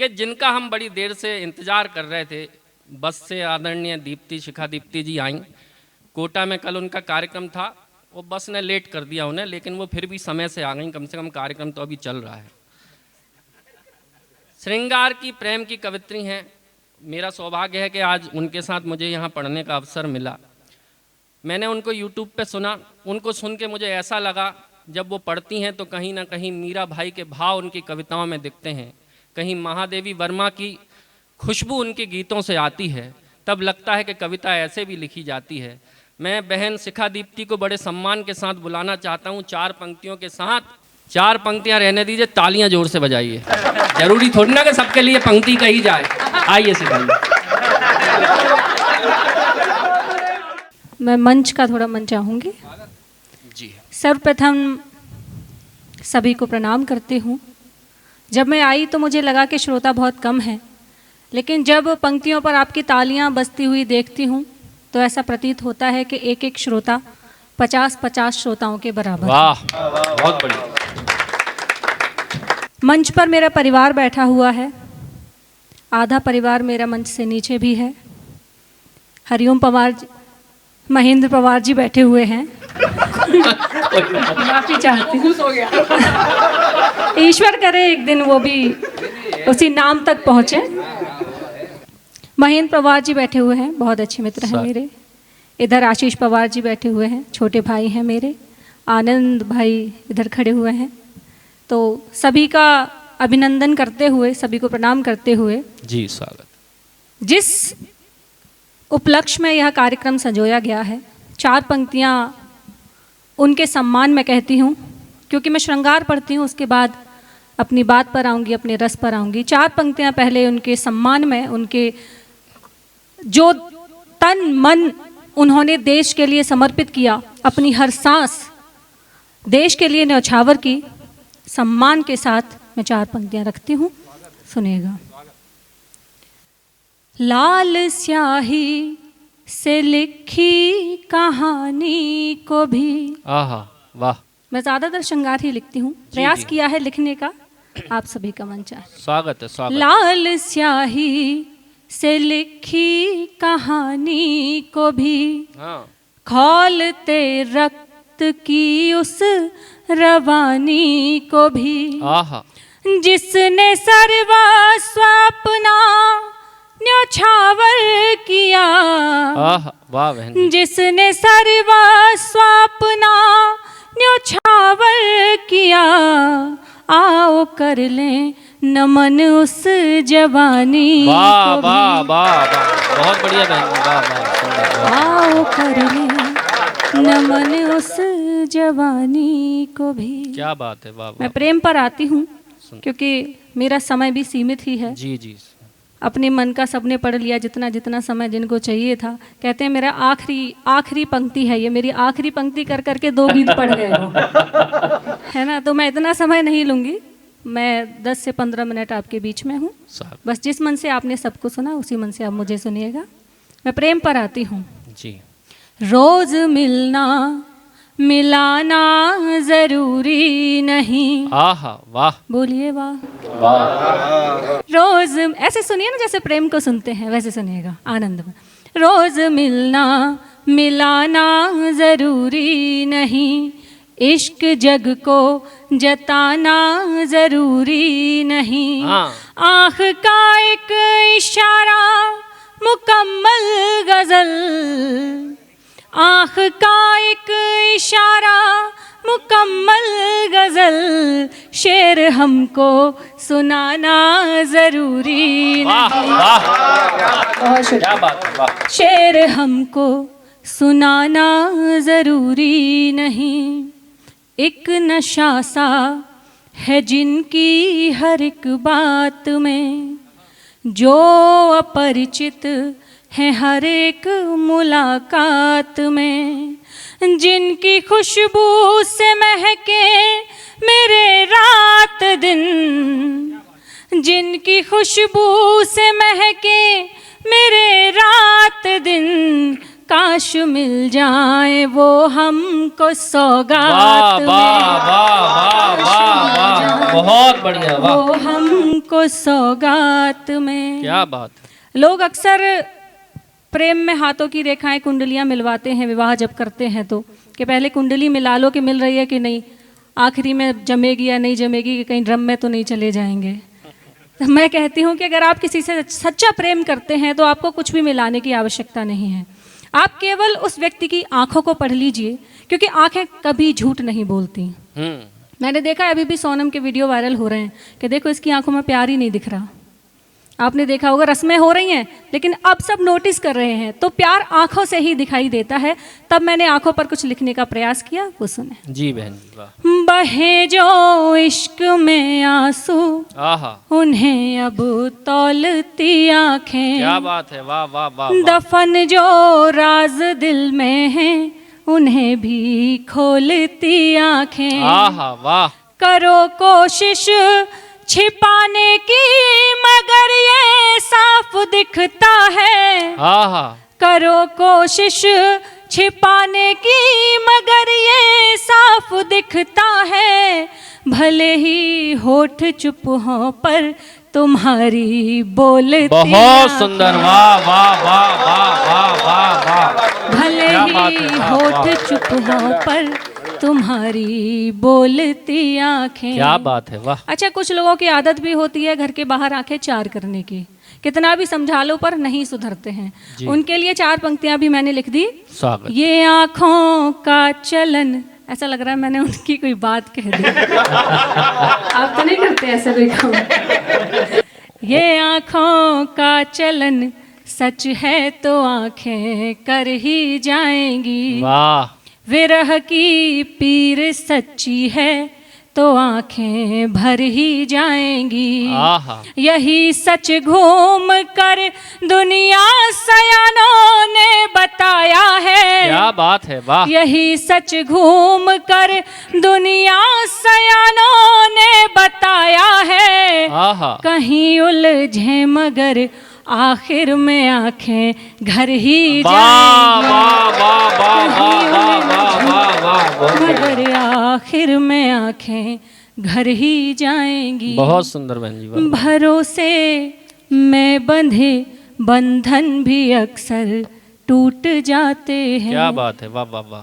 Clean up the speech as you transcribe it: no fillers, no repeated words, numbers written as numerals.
कि जिनका हम बड़ी देर से इंतज़ार कर रहे थे। बस से आदरणीय दीप्ति शिखा दीप्ति जी आई। कोटा में कल उनका कार्यक्रम था, वो बस ने लेट कर दिया उन्हें, लेकिन वो फिर भी समय से आ गई। कम से कम कार्यक्रम तो अभी चल रहा है। श्रृंगार की प्रेम की कवित्री हैं। मेरा सौभाग्य है कि आज उनके साथ मुझे यहाँ पढ़ने का अवसर मिला। मैंने उनको यूट्यूब पे सुना। उनको सुन के मुझे ऐसा लगा, जब वो पढ़ती हैं तो कहीं ना कहीं मीरा भाई के भाव उनकी कविताओं में दिखते हैं, कहीं महादेवी वर्मा की खुशबू उनके गीतों से आती है। तब लगता है कि कविता ऐसे भी लिखी जाती है। मैं बहन शिखा दीप्ति को बड़े सम्मान के साथ बुलाना चाहता हूँ, 4 पंक्तियों के साथ। 4 पंक्तियाँ रहने दीजिए, तालियां जोर से बजाइए। जरूरी थोड़ी ना कि सबके लिए पंक्ति कही जाए। आइए शिखा जी। मैं मंच का थोड़ा मन चाहूँगी जी। सर्वप्रथम सभी को प्रणाम करती हूँ। जब मैं आई तो मुझे लगा कि श्रोता बहुत कम हैं, लेकिन जब पंक्तियों पर आपकी तालियां बजती हुई देखती हूँ तो ऐसा प्रतीत होता है कि एक एक श्रोता 50-50 श्रोताओं के बराबर। वाह, बहुत बढ़िया। मंच पर मेरा परिवार बैठा हुआ है। आधा परिवार मेरा मंच से नीचे भी है। हरिओम पवार जी, महेंद्र पवार जी बैठे हुए हैं। माफी चाहती हूँ। ईश्वर करे एक दिन वो भी उसी नाम तक पहुँचे। महेंद्र पवार जी बैठे हुए हैं, बहुत अच्छे मित्र हैं मेरे। इधर आशीष पवार जी बैठे हुए हैं, छोटे भाई हैं मेरे। आनंद भाई इधर खड़े हुए हैं। तो सभी का अभिनंदन करते हुए, सभी को प्रणाम करते हुए जी स्वागत। जिस उपलक्ष्य में यह कार्यक्रम संजोया गया है, 4 पंक्तियाँ उनके सम्मान में कहती हूँ, क्योंकि मैं श्रृंगार पढ़ती हूँ, उसके बाद अपनी बात पर आऊँगी, अपने रस पर आऊँगी। 4 पंक्तियाँ पहले उनके सम्मान में, उनके जो तन मन उन्होंने देश के लिए समर्पित किया, अपनी हर सांस देश के लिए न्यौछावर की, सम्मान के साथ मैं 4 पंक्तियाँ रखती हूँ। सुनिएगा। लाल स्याही से लिखी कहानी को भी। आहा, वाह। मैं ज़्यादातर श्रृंगार ही लिखती हूँ, प्रयास किया है लिखने का, आप सभी का मंच है। स्वागत है, स्वागत। लाल स्याही से लिखी कहानी को भी खौलते रक्त की उस रवानी को भी। आहा। जिसने सर्वस्व अपना न्यौछावर किया। आहा, वाह बहन। जिसने सर्वस्व अपना न्यौछावर किया, आओ कर लें नमन उस जवानी को भी। वाह वाह वाह, बहुत बढ़िया बहन, वाह वाह। आओ कर लें नमन उस जवानी को भी। क्या बात है, वाह वाह। मैं प्रेम पर आती हूँ, क्योंकि मेरा समय भी सीमित ही है। जी जी। अपने मन का सबने पढ़ लिया, जितना जितना समय जिनको चाहिए था। कहते हैं मेरा आखिरी पंक्ति है ये, मेरी आखिरी पंक्ति कर करके 2 गीत पढ़ गए हो, है ना। तो मैं इतना समय नहीं लूँगी, मैं 10 से 15 मिनट आपके बीच में हूँ। बस जिस मन से आपने सबको सुना, उसी मन से आप मुझे सुनिएगा। मैं प्रेम पर आती हूँ जी। रोज मिलना मिलाना जरूरी नहीं। आहा, वाह। बोलिए वाह। वाह। रोज ऐसे सुनिए ना, जैसे प्रेम को सुनते हैं वैसे सुनिएगा आनंद में। रोज मिलना मिलाना जरूरी नहीं, इश्क जग को जताना जरूरी नहीं। आँख का एक इशारा मुकम्मल गजल, आँख का एक इशारा मुकम्मल गजल, शेर हमको सुनाना जरूरी नहीं। बहुत शुक्रिया। शेर हमको सुनाना जरूरी नहीं। एक नशा सा है जिनकी हर एक बात में, जो अपरिचित है हर एक मुलाकात में। जिनकी खुशबू से महके मेरे रात दिन, जिनकी खुशबू से महके मेरे रात दिन, काश मिल जाए वो हमको वाह सौगात में, वाह वाह वाह वाह वाह, बहुत बढ़िया, वाह, वो हमको सौगात में। क्या बात है। लोग अक्सर प्रेम में हाथों की रेखाएं कुंडलियां मिलवाते हैं विवाह जब करते हैं तो, कि पहले कुंडली मिला लो कि मिल रही है कि नहीं, आखिरी में जमेगी या नहीं जमेगी, कि कहीं ड्रम में तो नहीं चले जाएंगे। तो मैं कहती हूँ कि अगर आप किसी से सच्चा प्रेम करते हैं तो आपको कुछ भी मिलाने की आवश्यकता नहीं है। आप केवल उस व्यक्ति की आंखों को पढ़ लीजिए, क्योंकि आंखें कभी झूठ नहीं बोलती। मैंने देखा है अभी भी सोनम के वीडियो वायरल हो रहे हैं कि देखो इसकी आंखों में प्यार ही नहीं दिख रहा। आपने देखा होगा रस्में हो रही हैं, लेकिन अब सब नोटिस कर रहे हैं, तो प्यार आंखों से ही दिखाई देता है। तब मैंने आंखों पर कुछ लिखने का प्रयास किया, वो सुने। जी बहन जी, वाह, बहे जो इश्क में आंसू, आहा, उन्हें अब तौलती आंखें, क्या बात है, वाह वाह वाह, दफन जो राज दिल में है, उन्हें भी खोलती आंखें। आहा, वाह, करो कोशिश छिपाने की, मगर ये साफ दिखता है। आहा, करो कोशिश छिपाने की, मगर ये साफ दिखता है। भले ही होठ चुप हो पर तुम्हारी बोलती बहुत सुंदर, वाह वाह वाह वाह वाह वाह वाह, भले क्या बात है, ही वाह, होठ वाह। चुप हो पर तुम्हारी बोलती आंखें। क्या बात है, वाह, अच्छा, कुछ लोगों की आदत भी होती है घर के बाहर आंखें चार करने की, कितना भी समझा लो पर नहीं सुधरते हैं। जी। उनके लिए 4 पंक्तियां भी मैंने लिख दी। स्वागत। ये आंखों का चलन, ऐसा लग रहा है मैंने उनकी कोई बात कह दी। आप तो नहीं करते ऐसे कोई काम। ये आंखों का चलन सच है तो आंखें कर ही जाएंगी, वाह, विरह की पीर सच्ची है तो आंखें भर ही जाएंगी। आहा, यही सच घूम कर दुनिया सयानों ने बताया है। क्या बात है, वाह, यही सच घूम कर दुनिया सयानों ने बताया है। आहा, कहीं उलझे मगर आखिर में आंखें घर ही वाह जाएंगी, वाह वाह वाह वाह वाह वाह वाह वाह, बहुत बढ़िया। मगर आखिर में आंखें घर ही जाएंगी। बहुत सुंदर बहन जी, वाह, भरोसे में बंधे बंधन भी अक्सर टूट जाते हैं। क्या बात है, वाह वाह वाह।